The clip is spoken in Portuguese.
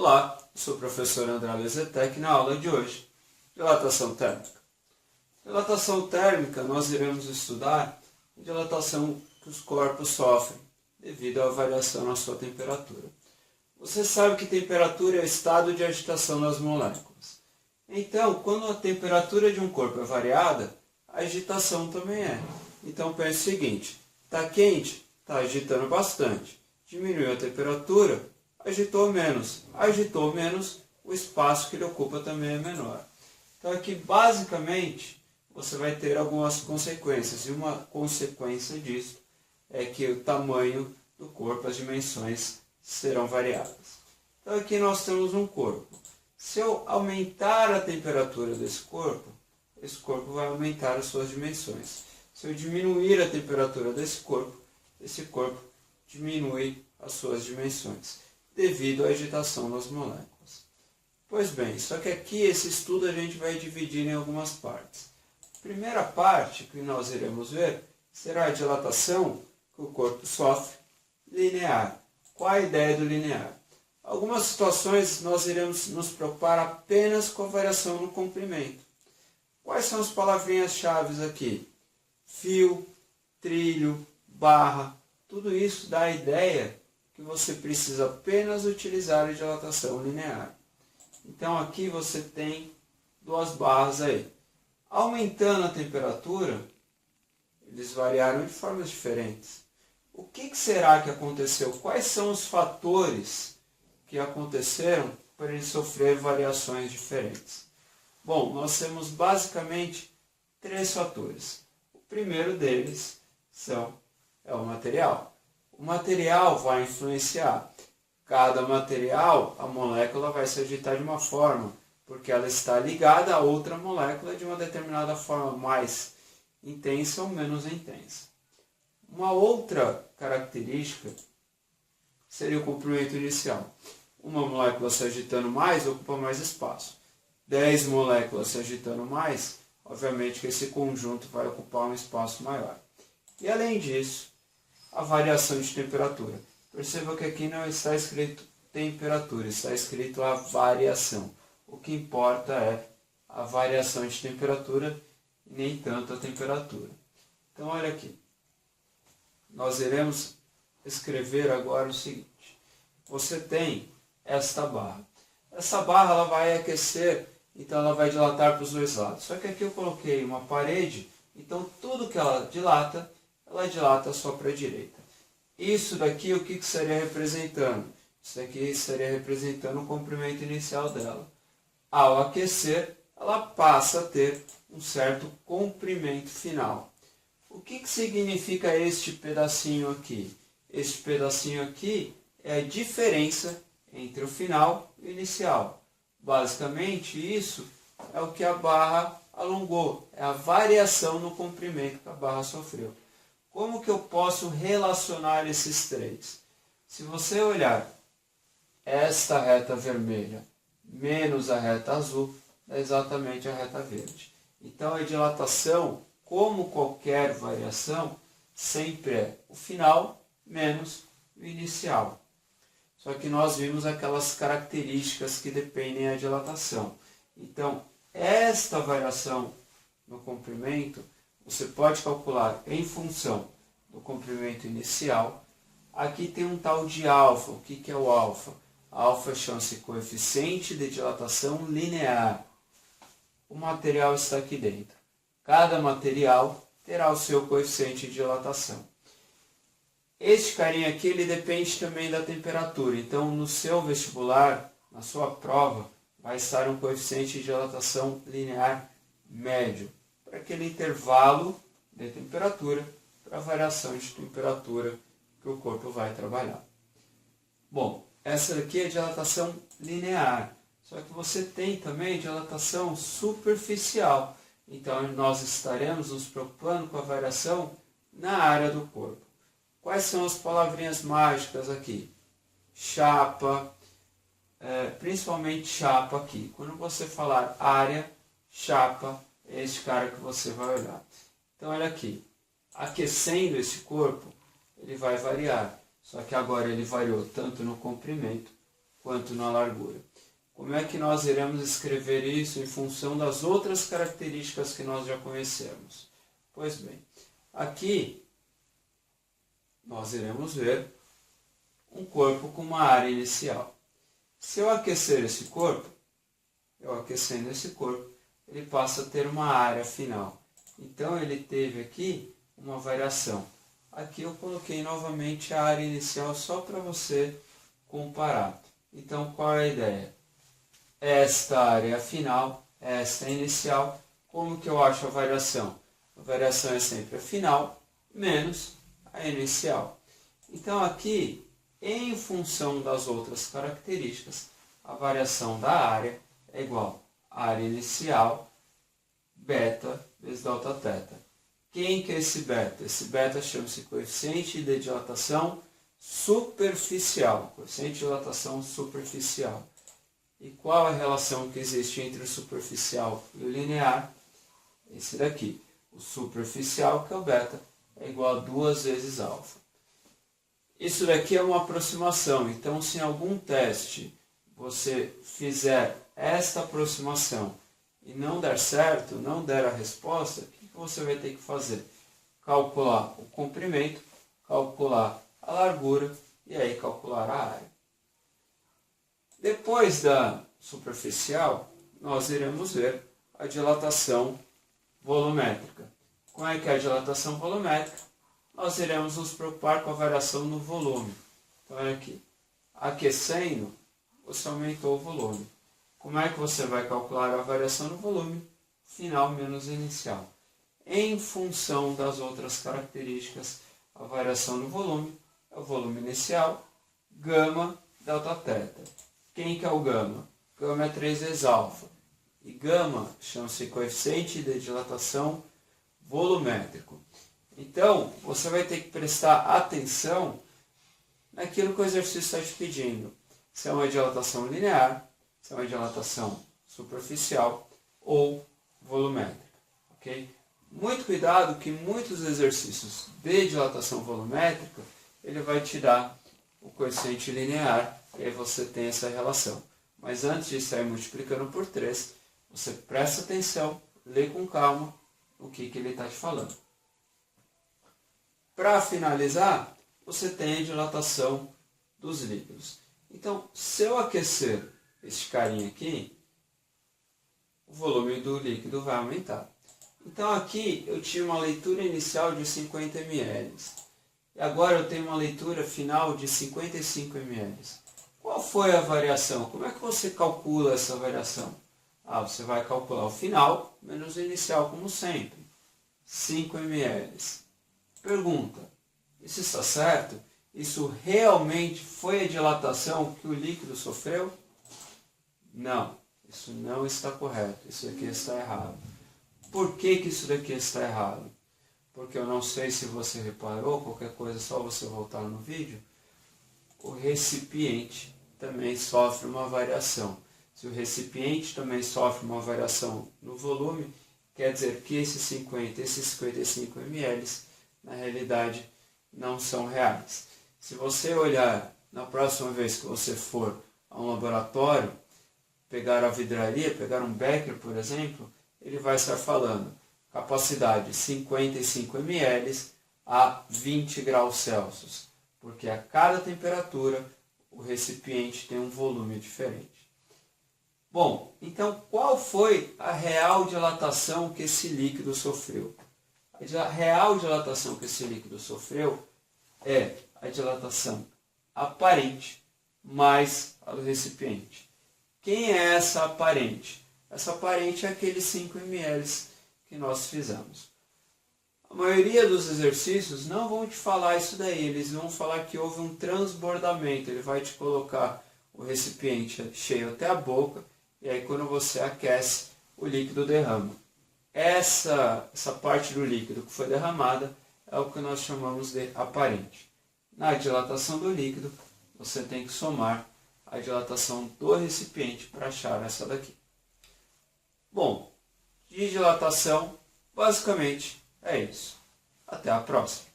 Olá, eu sou o professor André Lezetec na aula de hoje, dilatação térmica. Dilatação térmica, nós iremos estudar a dilatação que os corpos sofrem devido à variação na sua temperatura. Você sabe que temperatura é o estado de agitação das moléculas. Então, quando a temperatura de um corpo é variada, a agitação também é. Então, pense o seguinte, está quente, está agitando bastante. Diminuiu a temperatura, agitou menos, o espaço que ele ocupa também é menor. Então aqui basicamente você vai ter algumas consequências, e uma consequência disso é que o tamanho do corpo, as dimensões serão variadas. Então aqui nós temos um corpo. Se eu aumentar a temperatura desse corpo, esse corpo vai aumentar as suas dimensões. Se eu diminuir a temperatura desse corpo, esse corpo diminui as suas dimensões, devido à agitação das moléculas. Pois bem, só que aqui esse estudo a gente vai dividir em algumas partes. A primeira parte que nós iremos ver será a dilatação que o corpo sofre linear. Qual a ideia do linear? Algumas situações nós iremos nos preocupar apenas com a variação no comprimento. Quais são as palavrinhas-chave aqui? Fio, trilho, barra, tudo isso dá a ideia que você precisa apenas utilizar a dilatação linear. Então aqui você tem duas barras aí. Aumentando a temperatura, eles variaram de formas diferentes. O que será que aconteceu? Quais são os fatores que aconteceram para eles sofrer variações diferentes? Bom, nós temos basicamente três fatores. O primeiro deles é o material. O material vai influenciar. Cada material, a molécula vai se agitar de uma forma, porque ela está ligada a outra molécula de uma determinada forma mais intensa ou menos intensa. Uma outra característica seria o comprimento inicial. Uma molécula se agitando mais ocupa mais espaço. 10 moléculas se agitando mais, obviamente que esse conjunto vai ocupar um espaço maior. E além disso, a variação de temperatura. Perceba que aqui não está escrito temperatura, está escrito a variação. O que importa é a variação de temperatura e nem tanto a temperatura. Então olha aqui, nós iremos escrever agora o seguinte. Você tem esta barra. Essa barra ela vai aquecer, então ela vai dilatar para os dois lados. Só que aqui eu coloquei uma parede, então tudo que ela dilata só para a direita. Isso daqui, o que estaria representando? Isso daqui estaria representando o comprimento inicial dela. Ao aquecer, ela passa a ter um certo comprimento final. O que significa este pedacinho aqui? Este pedacinho aqui é a diferença entre o final e o inicial. Basicamente, isso é o que a barra alongou, é a variação no comprimento que a barra sofreu. Como que eu posso relacionar esses três? Se você olhar esta reta vermelha menos a reta azul, é exatamente a reta verde. Então a dilatação, como qualquer variação, sempre é o final menos o inicial. Só que nós vimos aquelas características que dependem da dilatação. Então, esta variação no comprimento, você pode calcular em função do comprimento inicial. Aqui tem um tal de alfa. O que é o alfa? Alfa chama-se coeficiente de dilatação linear. O material está aqui dentro. Cada material terá o seu coeficiente de dilatação. Este carinha aqui, ele depende também da temperatura. Então, no seu vestibular, na sua prova, vai estar um coeficiente de dilatação linear médio, para aquele intervalo de temperatura, para a variação de temperatura que o corpo vai trabalhar. Bom, essa aqui é a dilatação linear, só que você tem também dilatação superficial. Então, nós estaremos nos preocupando com a variação na área do corpo. Quais são as palavrinhas mágicas aqui? Chapa, principalmente chapa aqui. Quando você falar área, chapa, é este cara que você vai olhar. Então, olha aqui. Aquecendo esse corpo, ele vai variar. Só que agora ele variou tanto no comprimento quanto na largura. Como é que nós iremos escrever isso em função das outras características que nós já conhecemos? Pois bem, aqui nós iremos ver um corpo com uma área inicial. Se eu aquecer esse corpo, eu aquecendo esse corpo, ele passa a ter uma área final. Então ele teve aqui uma variação. Aqui eu coloquei novamente a área inicial só para você comparar. Então qual é a ideia? Esta área final, esta inicial. Como que eu acho a variação? A variação é sempre a final menos a inicial. Então aqui, em função das outras características, a variação da área é igual a área inicial, beta vezes delta θ. Quem que é esse beta? Esse beta chama-se coeficiente de dilatação superficial. Coeficiente de dilatação superficial. E qual a relação que existe entre o superficial e o linear? Esse daqui. O superficial, que é o beta, é igual a 2 vezes alfa. Isso daqui é uma aproximação. Então, se em algum teste você fizer esta aproximação e não der certo, não der a resposta, o que você vai ter que fazer? Calcular o comprimento, calcular a largura e aí calcular a área. Depois da superficial, nós iremos ver a dilatação volumétrica. Como é que é a dilatação volumétrica? Nós iremos nos preocupar com a variação no volume. Então, é aqui. Aquecendo, você aumentou o volume. Como é que você vai calcular a variação no volume? Final menos inicial. Em função das outras características, a variação no volume é o volume inicial, gama, delta θ. Quem que é o gama? Gama é 3 vezes alfa. E gama chama-se coeficiente de dilatação volumétrico. Então, você vai ter que prestar atenção naquilo que o exercício está te pedindo. Se é uma dilatação linear, se é uma dilatação superficial ou volumétrica. Okay? Muito cuidado que muitos exercícios de dilatação volumétrica, ele vai te dar o coeficiente linear e aí você tem essa relação. Mas antes de sair multiplicando por 3, você presta atenção, lê com calma o que ele está te falando. Para finalizar, você tem a dilatação dos líquidos. Então, se eu aquecer este carinha aqui, o volume do líquido vai aumentar. Então aqui eu tinha uma leitura inicial de 50 ml. E agora eu tenho uma leitura final de 55 ml. Qual foi a variação? Como é que você calcula essa variação? Você vai calcular o final menos o inicial, como sempre. 5 ml. Pergunta, isso está certo? Isso realmente foi a dilatação que o líquido sofreu? Não, isso não está correto. Isso aqui está errado. Por que isso daqui está errado? Porque eu não sei se você reparou, qualquer coisa é só você voltar no vídeo. O recipiente também sofre uma variação. Se o recipiente também sofre uma variação no volume, quer dizer que esses 50 e esses 55 ml, na realidade, não são reais. Se você olhar na próxima vez que você for a um laboratório, pegar a vidraria, pegar um becker, por exemplo, ele vai estar falando capacidade 55 ml a 20 graus Celsius, porque a cada temperatura o recipiente tem um volume diferente. Bom, então qual foi a real dilatação que esse líquido sofreu? A real dilatação que esse líquido sofreu é a dilatação aparente mais a do recipiente. Quem é essa aparente? Essa aparente é aqueles 5 ml que nós fizemos. A maioria dos exercícios não vão te falar isso daí, eles vão falar que houve um transbordamento, ele vai te colocar o recipiente cheio até a boca, e aí quando você aquece, o líquido derrama. Essa parte do líquido que foi derramada é o que nós chamamos de aparente. Na dilatação do líquido, você tem que somar a dilatação do recipiente para achar essa daqui. Bom, de dilatação, basicamente é isso. Até a próxima.